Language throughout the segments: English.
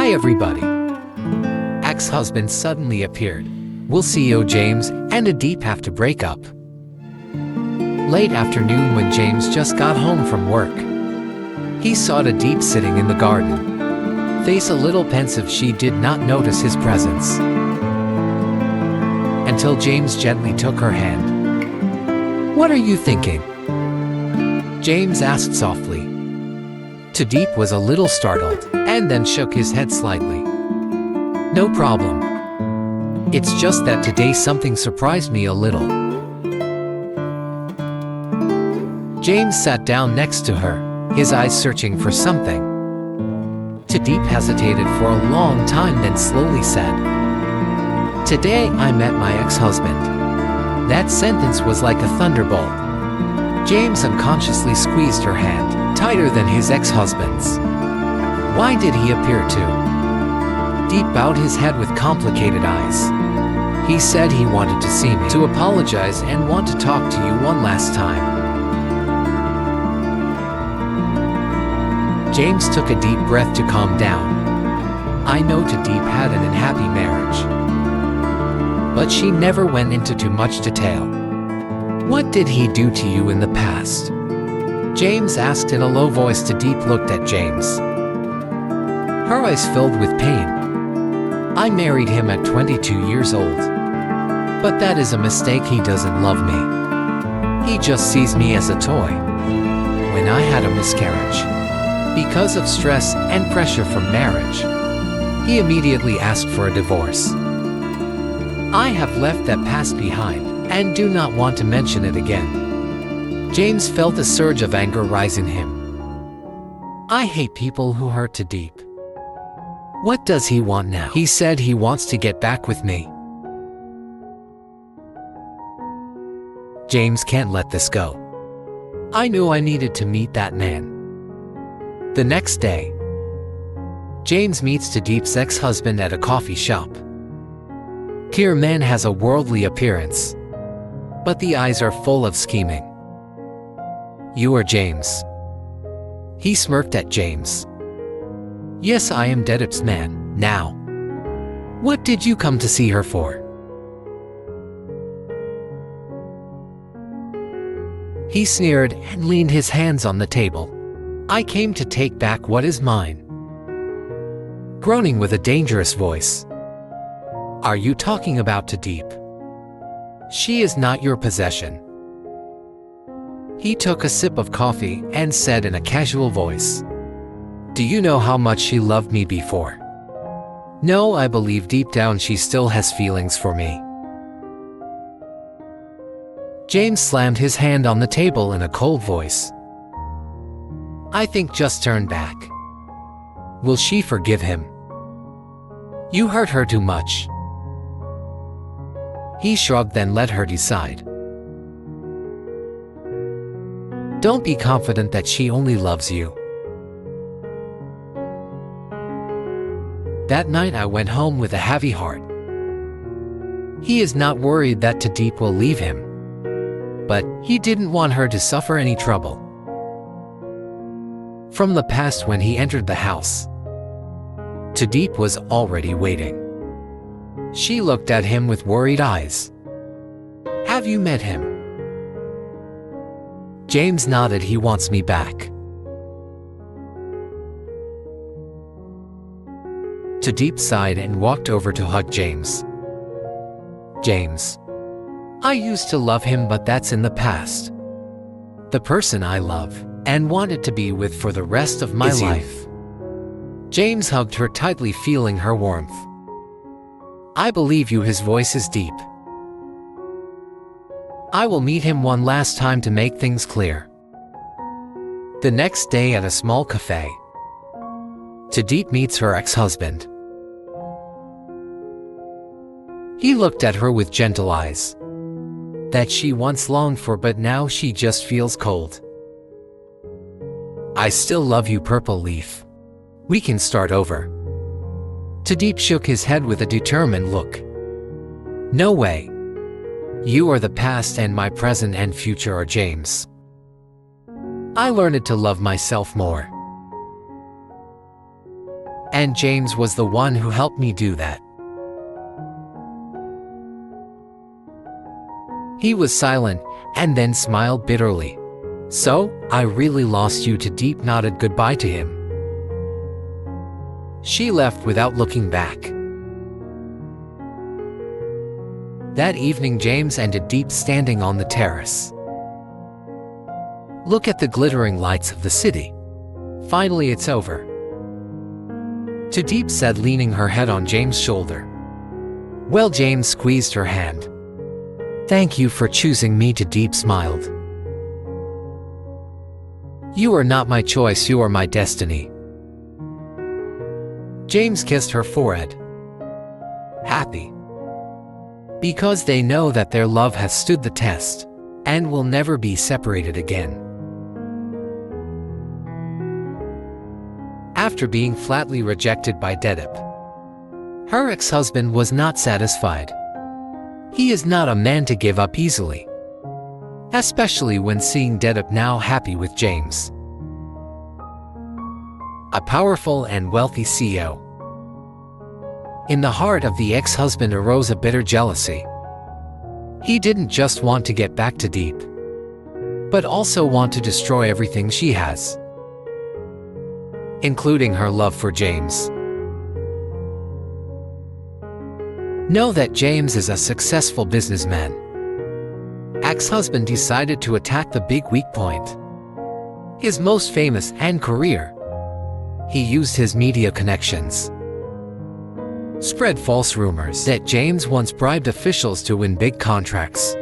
Hi everybody. Ex-husband suddenly appeared. Will CEO James and Tu Diep have to break up? Late afternoon when James just got home from work, he saw Tu Diep sitting in the garden. Face a little pensive, she did not notice his presence until James gently took her hand. "What are you thinking?" James asked softly. Tu Diep was a little startled and then shook his head slightly. "No problem. It's just that today something surprised me a little." James sat down next to her, his eyes searching for something. Tu Diep hesitated for a long time, then slowly said, "Today I met my ex-husband." That sentence was like a thunderbolt. James unconsciously squeezed her hand, tighter than his ex-husband's. Why did he appear to? Diep bowed his head with complicated eyes. "He said he wanted to see me, to apologize and want to talk to you one last time." James took a deep breath to calm down. I know Tu Diep had an unhappy marriage, but she never went into too much detail. "What did he do to you in the past?" James asked in a low voice. Tu Diep looked at James, her eyes filled with pain. "I married him at 22 years old. But that is a mistake. He doesn't love me. He just sees me as a toy. When I had a miscarriage, because of stress and pressure from marriage, he immediately asked for a divorce. I have left that past behind and do not want to mention it again." James felt a surge of anger rise in him. "I hate people who hurt Tu Diep. What does he want now?" "He said he wants to get back with me." James can't let this go. "I knew I needed to meet that man." The next day, James meets Tu Diep's ex-husband at a coffee shop. Here man has a worldly appearance, but the eyes are full of scheming. "You are James." He smirked at James. "Yes, I am Tu Diep's man, now. What did you come to see her for?" He sneered and leaned his hands on the table. "I came to take back what is mine." Groaning with a dangerous voice. "Are you talking about Tu Diep? She is not your possession." He took a sip of coffee and said in a casual voice, "Do you know how much she loved me before?" "No, I believe deep down she still has feelings for me." James slammed his hand on the table in a cold voice. "I think just turn back. Will she forgive him? You hurt her too much." He shrugged, then let her decide. "Don't be confident that she only loves you." That night I went home with a heavy heart. He is not worried that Tu Diep will leave him, but he didn't want her to suffer any trouble. From the past, when he entered the house, Tu Diep was already waiting. She looked at him with worried eyes. "Have you met him?" James nodded. "He wants me back." Tu Diep sighed and walked over to hug James. "James, I used to love him, but that's in the past. The person I love and wanted to be with for the rest of my life." James hugged her tightly, feeling her warmth. "I believe you." His voice is deep. "I will meet him one last time to make things clear." The next day at a small cafe, Tu Diep meets her ex-husband. He looked at her with gentle eyes that she once longed for, but now she just feels cold. "I still love you, Purple Leaf. We can start over." Tu Diep shook his head with a determined look. "No way. You are the past and my present and future are James. I learned to love myself more. and James was the one who helped me do that." He was silent, and then smiled bitterly. "So, I really lost you." Tu Diep nodded goodbye to him. She left without looking back. That evening, James and Tu Diep standing on the terrace. "Look at the glittering lights of the city. Finally it's over," Tu Diep said, leaning her head on James' shoulder. "Well," James squeezed her hand. "Thank you for choosing me," Tu Diep smiled. "You are not my choice, you are my destiny." James kissed her forehead. Happy. Because they know that their love has stood the test and will never be separated again. After being flatly rejected by Tu Diep, her ex-husband was not satisfied. He is not a man to give up easily, especially when seeing Tu Diep now happy with James, a powerful and wealthy CEO. In the heart of the ex-husband arose a bitter jealousy. He didn't just want to get back to Tu Diep, but also want to destroy everything she has, including her love for James. Know that James is a successful businessman. Ex-husband decided to attack the big weak point, his most famous and career. He used his media connections, spread false rumors that James once bribed officials to win big contracts.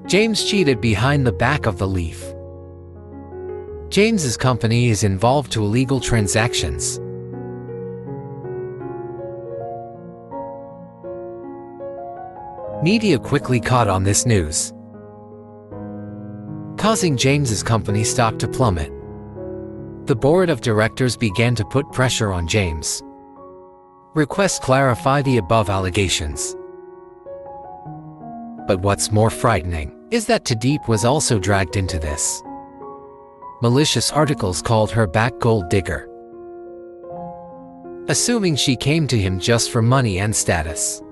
James cheated behind the back of the Leaf. James's company is involved to illegal transactions. Media quickly caught on this news, causing James's company stock to plummet. The board of directors began to put pressure on James. Request clarify the above allegations. But what's more frightening is that Tu Diep was also dragged into this. Malicious articles called her back gold digger, assuming she came to him just for money and status.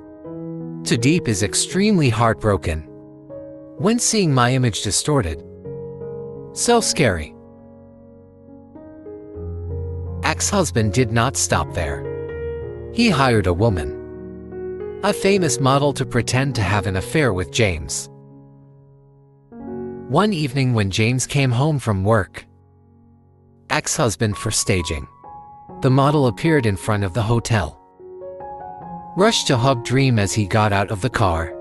Tu Diep is extremely heartbroken when seeing my image distorted. So scary. Ex-husband did not stop there. He hired a woman, a famous model, to pretend to have an affair with James. One evening when James came home from work, ex-husband for staging, the model appeared in front of the hotel, rushed to hug Dream as he got out of the car.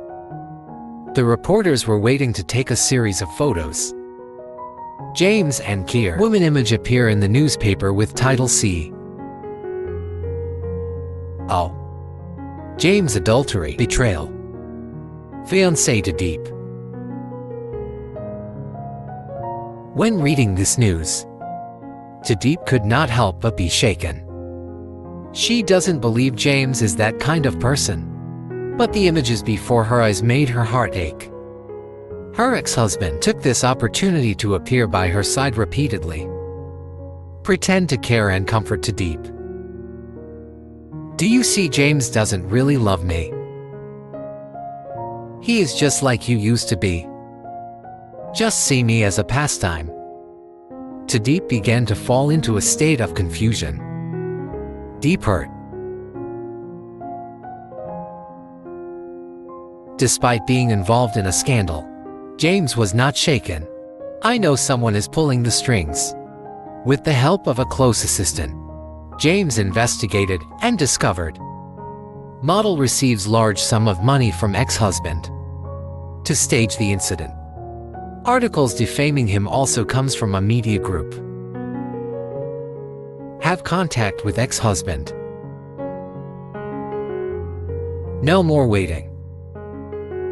The reporters were waiting to take a series of photos. James and Keir woman image appear in the newspaper with title C. Oh. James adultery, betrayal. Fiancé Tu Diep. When reading this news, Tu Diep could not help but be shaken. She doesn't believe James is that kind of person, but the images before her eyes made her heart ache. Her ex-husband took this opportunity to appear by her side repeatedly, pretend to care and comfort Tu Diep. Do you see, James doesn't really love me. He is just like you used to be. Just see me as a pastime. Tu Diep began to fall into a state of confusion, deep hurt. Despite being involved in a scandal, James was not shaken. I know someone is pulling the strings. With the help of a close assistant, James investigated and discovered. Model receives large sum of money from ex-husband to stage the incident. Articles defaming him also comes from a media group. Have contact with ex-husband. No more waiting.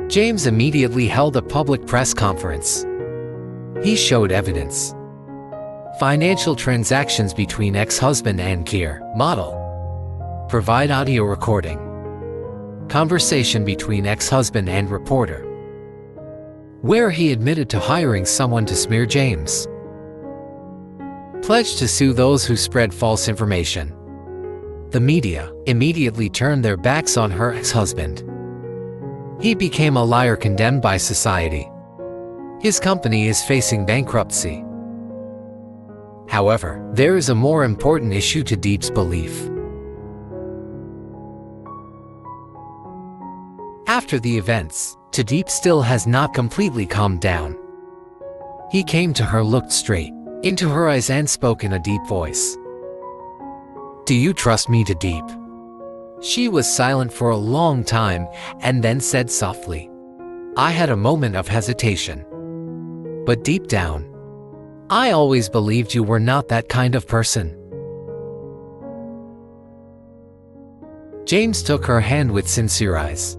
James immediately held a public press conference. He showed evidence. Financial transactions between ex-husband and Keir, model. Provide audio recording. Conversation between ex-husband and reporter, where he admitted to hiring someone to smear James. pledged to sue those who spread false information. The media immediately turned their backs on her ex-husband. He became a liar condemned by society. His company is facing bankruptcy. However, there is a more important issue to Diep's belief. After the events, Tu Diep still has not completely calmed down. He came to her, looked straight into her eyes and spoke in a deep voice. "Do you trust me, Tu Diep?" She was silent for a long time and then said softly, "I had a moment of hesitation. But deep down, I always believed you were not that kind of person." James took her hand with sincere eyes.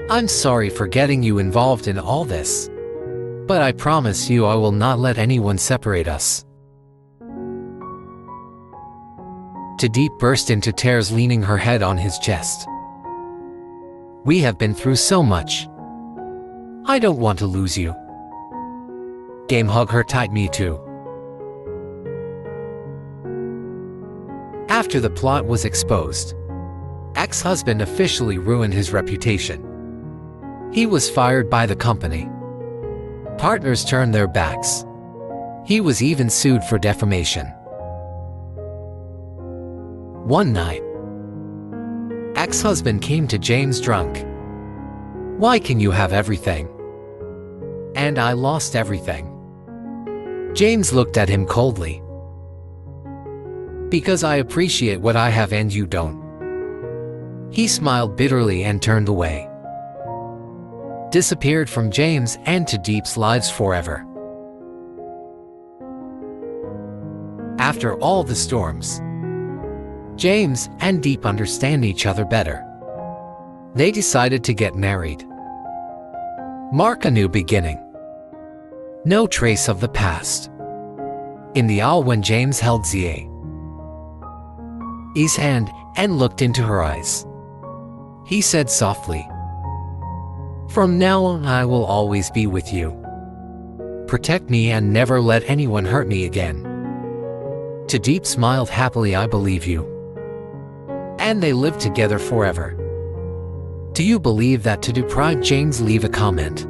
"I'm sorry for getting you involved in all this, but I promise you I will not let anyone separate us." Tu Diep burst into tears, leaning her head on his chest. "We have been through so much. I don't want to lose you." James hugged her tight. "Me too." After the plot was exposed, ex-husband officially ruined his reputation. He was fired by the company. Partners turned their backs. He was even sued for defamation. One night, ex-husband came to James drunk. "Why can you have everything? And I lost everything." James looked at him coldly. "Because I appreciate what I have and you don't." He smiled bitterly and turned away. Disappeared from James and Tu Diep's lives forever. After all the storms, James and Diep understand each other better. They decided to get married. Mark a new beginning. No trace of the past. In the aisle when James held Zal's hand and looked into her eyes, he said softly, "From now on I will always be with you. Protect me and never let anyone hurt me again." Tu Diep smiled happily. "I believe you." And they lived together forever. Do you believe that? To deprive James? Leave a comment.